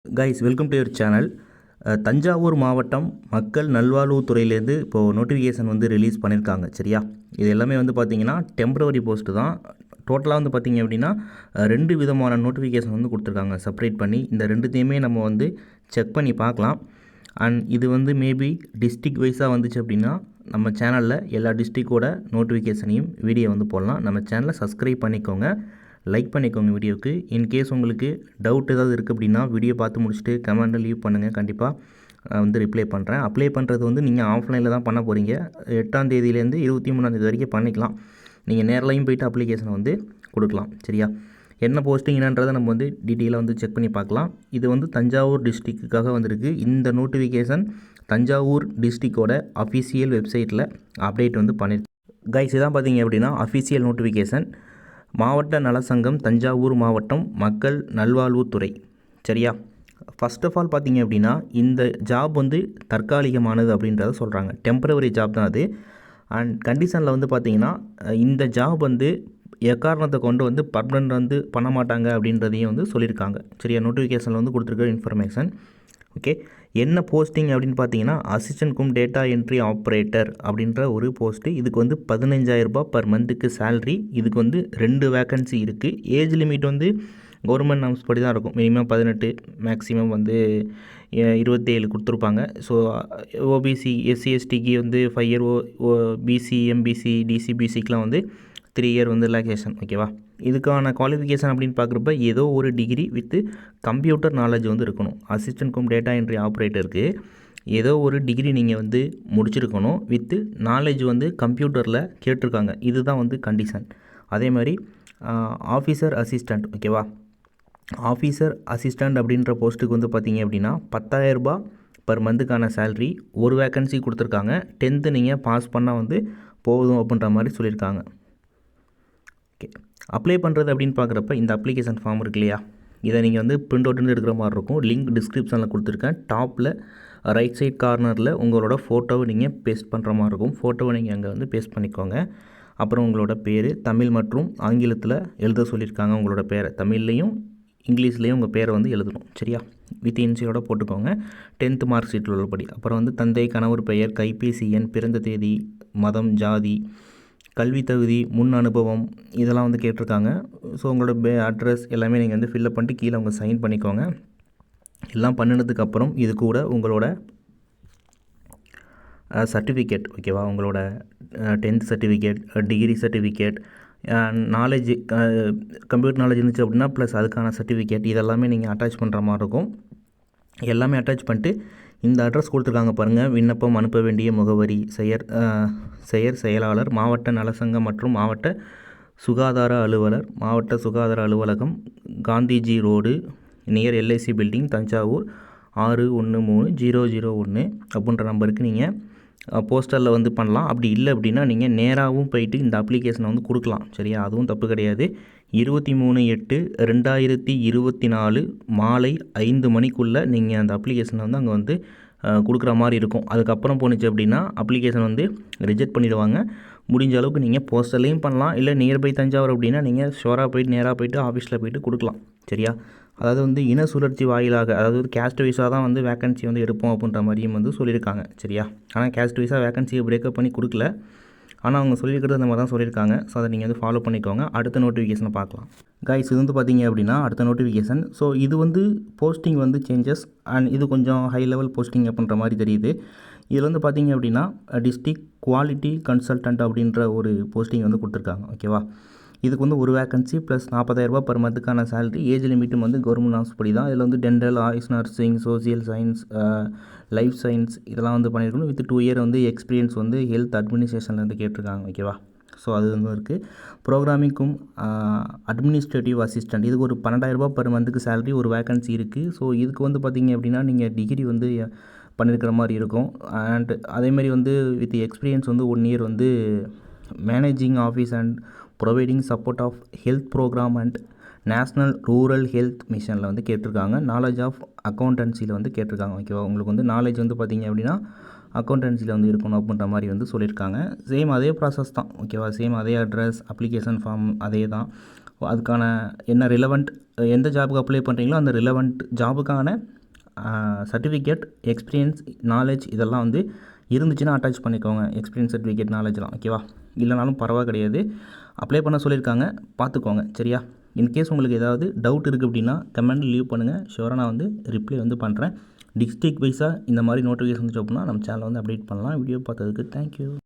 Guys welcome to your channel. Thanjavur மாவட்டம் மக்கள் நல்வாழ்வுத்துறையிலேருந்து இப்போது நோட்டிஃபிகேஷன் வந்து ரிலீஸ் பண்ணியிருக்காங்க. சரியா, இது எல்லாமே வந்து பார்த்திங்கன்னா டெம்ப்ரவரி போஸ்ட்டு தான். டோட்டலாக வந்து பார்த்திங்க அப்படின்னா 2 விதமான நோட்டிஃபிகேஷன் வந்து கொடுத்துருக்காங்க செப்பரேட் பண்ணி. இந்த ரெண்டுத்தையுமே நம்ம வந்து செக் பண்ணி பார்க்கலாம். அண்ட் இது வந்து மேபி டிஸ்ட்ரிக் வைஸாக வந்துச்சு அப்படின்னா நம்ம சேனலில் எல்லா டிஸ்ட்ரிக்டோட நோட்டிஃபிகேஷனையும் வீடியோ வந்து போடலாம். நம்ம சேனலை சப்ஸ்கிரைப் பண்ணிக்கோங்க, லைக் பண்ணிக்கோங்க வீடியோவுக்கு. இன்கேஸ் உங்களுக்கு டவுட் ஏதாவது இருக்குது அப்படின்னா வீடியோ பார்த்து முடிச்சுட்டு கமெண்ட்டில் லீவ் பண்ணுங்கள். கண்டிப்பாக வந்து ரிப்ளை பண்ணுறேன். அப்ளை பண்ணுறது வந்து நீங்கள் ஆஃப்லைனில் தான் பண்ண போகிறீங்க. 8ஆம் தேதியிலேருந்து 23ஆம் தேதி வரைக்கும் பண்ணிக்கலாம். நீங்கள் நேர்லையும் போய்ட்டு அப்ளிகேஷனை வந்து கொடுக்கலாம். சரியா, என்ன போஸ்டிங் என்னன்றதை நம்ம வந்து டீட்டெயிலாக வந்து செக் பண்ணி பார்க்கலாம். இது வந்து தஞ்சாவூர் டிஸ்ட்ரிக்ட்டுக்காக வந்திருக்கு. இந்த நோட்டிஃபிகேஷன் தஞ்சாவூர் டிஸ்ட்ரிக்டோட அஃபிஷியல் வெப்சைட்டில் அப்டேட் வந்து பண்ணியிருக்கு. கைஸ் இதான் பார்த்தீங்க அப்படின்னா அஃபிஷியல் நோட்டிஃபிகேஷன். மாவட்ட நலசங்கம் தஞ்சாவூர் மாவட்டம் மக்கள் நல்வாழ்வுத்துறை. சரியா, ஃபர்ஸ்ட் ஆஃப் ஆல் பார்த்தீங்க அப்படின்னா இந்த ஜாப் வந்து தற்காலிகமானது அப்படின்றத சொல்கிறாங்க. டெம்பரவரி ஜாப் தான் அது. அண்ட் கண்டிஷனில் வந்து பார்த்திங்கன்னா இந்த ஜாப் வந்து எக்காரணத்தை கொண்டு வந்து பர்மனன்ட் வந்து பண்ண மாட்டாங்க அப்படின்றதையும் வந்து சொல்லியிருக்காங்க. சரியா, நோட்டிஃபிகேஷனில் வந்து கொடுத்துருக்க இன்ஃபர்மேஷன். ஓகே, என்ன போஸ்டிங் அப்படின்னு பார்த்தீங்கன்னா அசிஸ்டன்ட் கும் டேட்டா என்ட்ரி ஆப்ரேட்டர் அப்படின்ற ஒரு போஸ்ட்டு. இதுக்கு வந்து 15,000 ரூபாய் பர் மந்த்துக்கு சேல்ரி. இதுக்கு வந்து 2 வேக்கன்சி இருக்குது. ஏஜ் லிமிட் வந்து கவர்மெண்ட் நாம்ஸ் படி தான் இருக்கும். மினிமம் 18, மேக்ஸிமம் வந்து 27 கொடுத்துருப்பாங்க. ஸோ ஓபிசி எஸ்சி எஸ்டிக்கு வந்து 5 இயர், பிசி எம்பிசி டிசிபிசிக்கெலாம் வந்து 3 இயர் வந்து ரிலாக்ஸேஷன். ஓகேவா, இதுக்கான குவாலிஃபிகேஷன் அப்படின்னு பார்க்குறப்ப ஏதோ ஒரு டிகிரி வித்து கம்ப்யூட்டர் நாலேஜ் வந்து இருக்கணும். அசிஸ்டன்ட் கம் டேட்டா என்ட்ரி ஆப்ரேட்டருக்கு ஏதோ ஒரு டிகிரி நீங்கள் வந்து முடிச்சிருக்கணும் வித்து நாலேஜ் வந்து கம்ப்யூட்டரில் கேட்டிருக்காங்க. இதுதான் வந்து கண்டிஷன். அதே மாதிரி ஆஃபீஸர் அசிஸ்டண்ட். ஓகேவா, ஆஃபீஸர் அசிஸ்டண்ட் அப்படின்ற போஸ்ட்டுக்கு வந்து பார்த்தீங்க அப்படின்னா 10,000 ரூபாய் பர் மந்த்துக்கான சேல்ரி. ஒரு வேக்கன்சி கொடுத்துருக்காங்க. 10th நீங்கள் பாஸ் பண்ணால் வந்து போதும் அப்படின்ற மாதிரி சொல்லியிருக்காங்க. ஓகே, அப்ளை பண்ணுறது அப்படின்னு பார்க்குறப்ப இந்த அப்ளிகேஷன் ஃபார்ம் இருக்கு இல்லையா, இதை நீங்கள் வந்து பிரிண்ட் அவுட்னு எடுக்கிற மாதிரி இருக்கும். லிங்க் டிஸ்கிரிப்ஷனில் கொடுத்துருக்கேன். டாப்பில் ரைட் சைட் கார்னரில் உங்களோட ஃபோட்டோவை நீங்கள் பேஸ்ட் பண்ணுற மாதிரி இருக்கும். ஃபோட்டோவை நீங்கள் அங்கே வந்து பேஸ்ட் பண்ணிக்கோங்க. அப்புறம் உங்களோட பேர் தமிழ் மற்றும் ஆங்கிலத்தில் எழுத சொல்லியிருக்காங்க. உங்களோட பேரை தமிழ்லேயும் இங்கிலீஷ்லேயும் உங்கள் பேரை வந்து எழுதணும். சரியா, வித் இன்சியோட போட்டுக்கோங்க. 10th மார்க் ஷீட்டில் உள்ளபடி. அப்புறம் வந்து தந்தை, கணவர் பெயர், கைபேசி எண், பிறந்த தேதி, மதம், ஜாதி, கல்வி தகுதி, முன் அனுபவம் இதெல்லாம் வந்து கேட்டிருக்காங்க. ஸோ உங்களோட அட்ரஸ் எல்லாமே நீங்கள் வந்து ஃபில்அப் பண்ணிட்டு கீழே உங்கள் சைன் பண்ணிக்கோங்க. எல்லாம் பண்ணினதுக்கப்புறம் இது கூட உங்களோட சர்டிஃபிகேட். ஓகேவா, உங்களோட 10th certificate, degree certificate, knowledge, computer knowledge இருந்துச்சு அப்படின்னா ப்ளஸ் அதுக்கான சர்டிஃபிகேட் இதெல்லாமே நீங்கள் அட்டாச் பண்ணுற மாதிரி இருக்கும். எல்லாமே அட்டாச் பண்ணிட்டு இந்த அட்ரஸ் கொடுத்துருக்காங்க பாருங்கள். விண்ணப்பம் அனுப்ப வேண்டிய முகவரி செயலாளர், மாவட்ட நலசங்கம் மற்றும் மாவட்ட சுகாதார அலுவலர், மாவட்ட சுகாதார அலுவலகம், Gandhiji road, near LIC building, Thanjavur 613001 அப்படின்ற நம்பருக்கு நீங்கள் போஸ்டரில் வந்து பண்ணலாம். அப்படி இல்லை அப்படின்னா நீங்கள் நேராகவும் போயிட்டு இந்த அப்ளிகேஷனை வந்து கொடுக்கலாம். சரியா, அதுவும் தப்பு கிடையாது. 23/8/2024 மாலை 5 மணிக்குள்ளே நீங்கள் அந்த அப்ளிகேஷனை வந்து அங்கே வந்து கொடுக்குற மாதிரி இருக்கும். அதுக்கப்புறம் போணுச்சு அப்படின்னா அப்ளிகேஷன் வந்து ரிஜெக்ட் பண்ணிடுவாங்க. முடிஞ்ச அளவுக்கு நீங்கள் போஸ்டர்லேயும் பண்ணலாம். இல்லை நியர்பை தஞ்சாவூர் அப்படின்னா நீங்கள் ஷோராக போயிட்டு நேராக போயிட்டு ஆஃபீஸில் போயிட்டு கொடுக்கலாம். சரியா, அதாவது வந்து இன சுழற்சி வாயிலாக, அதாவது கேஸ்ட் வைஸாக தான் வந்து வேக்கன்சி வந்து எடுப்போம் அப்படின்ற மாதிரியும் வந்து சொல்லியிருக்காங்க. சரியா, ஆனால் கேஸ்ட் வைஸாக வேக்கன்சியை பிரேக்கப் பண்ணி கொடுக்கல. ஆனால் அவங்க சொல்லியிருக்கிறது அந்த மாதிரி தான் சொல்லியிருக்காங்க. ஸோ அதை நீங்கள் வந்து ஃபாலோ பண்ணிக்கோங்க. அடுத்த நோட்டிஃபிகேஷனை பார்க்கலாம். கைஸ் இது வந்து பார்த்தீங்க அப்படின்னா அடுத்த நோட்டிஃபிகேஷன். ஸோ இது வந்து போஸ்டிங் வந்து சேஞ்சஸ் அண்ட் இது கொஞ்சம் ஹை லெவல் போஸ்டிங் அப்படின்ற மாதிரி தெரியுது. இதில் வந்து பார்த்தீங்க அப்படின்னா டிஸ்ட்ரிக்ட் குவாலிட்டி கன்சல்டன்ட் அப்படின்ற ஒரு போஸ்டிங் வந்து கொடுத்துருக்காங்க. ஓகேவா, இதுக்கு வந்து ஒரு வேக்கன்சி ப்ளஸ் 40,000 ரூபாய் பர் மந்த்துக்கான சேலரி. ஏஜ் லிமிட்டும் வந்து கவர்மெண்ட் நாம்ஸ் படி தான். இதில் வந்து dental, AYUSH, nursing, social science, life science இதெல்லாம் வந்து பண்ணியிருக்கணும். வித் 2 இயர் வந்து எக்ஸ்பீரியன்ஸ் வந்து ஹெல்த் அட்மினிஸ்ட்ரேஷனில் வந்து கேட்டிருக்காங்க. ஓகேவா, ஸோ அது வந்து இருக்குது. ப்ரோக்ராமிங்கும் அட்மினிஸ்ட்ரேட்டிவ் அசிஸ்டண்ட் இதுக்கு ஒரு 12,000 ரூபாய் பர் மந்த்துக்கு சேலரி ஒரு வேக்கன்சி இருக்குது. ஸோ இதுக்கு வந்து பார்த்திங்க அப்படின்னா நீங்கள் டிகிரி வந்து பண்ணியிருக்கிற மாதிரி இருக்கும். அண்ட் அதேமாதிரி வந்து வித் எக்ஸ்பீரியன்ஸ் வந்து 1 இயர் வந்து managing office and providing support of health programme and national rural health மிஷனில் வந்து கேட்டிருக்காங்க. நாலேஜ் ஆஃப் அக்கௌண்டன்சியில் வந்து கேட்டிருக்காங்க. ஓகேவா, உங்களுக்கு வந்து நாலேஜ் வந்து பார்த்திங்க அப்படின்னா அக்கௌண்டன்சியில் வந்து இருக்கணும் அப்படின்ற மாதிரி வந்து சொல்லியிருக்காங்க. சேம் அதே ப்ராசஸ் தான். ஓகேவா, சேம் அதே அட்ரஸ், அப்ளிகேஷன் ஃபார்ம் அதே தான். அதுக்கான என்ன ரிலவெண்ட் எந்த ஜாபுக்கு அப்ளை பண்ணுறீங்களோ அந்த ரிலவெண்ட் ஜாபுக்கான சர்டிஃபிகேட், எக்ஸ்பீரியன்ஸ், நாலேஜ் இதெல்லாம் வந்து இருந்துச்சுன்னா அட்டாச் பண்ணிக்கோங்க. எக்ஸ்பீரியன்ஸ் சர்டிஃபிகேட், நாலேஜ்லாம் ஓகேவா? இல்லைனாலும் பரவா கிடையாது. அப்ளை பண்ண சொல்லியிருக்காங்க, பார்த்துக்கோங்க சரியா? இன்கேஸ் உங்களுக்கு ஏதாவது டவுட் இருக்குது அப்படின்னா கமெண்ட் லீவ் பண்ணுங்கள். ஷுவராக நான் வந்து ரிப்ளை வந்து பண்ணுறேன். டிஸ்ட்ரிக்ட் வைஸாக இந்த மாதிரி நோட்டிஃபிகேஷன் வந்துச்சு அப்படின்னா நம்ம சேனலை வந்து அப்டேட் பண்ணலாம். வீடியோ பார்த்ததுக்கு தேங்க்யூ.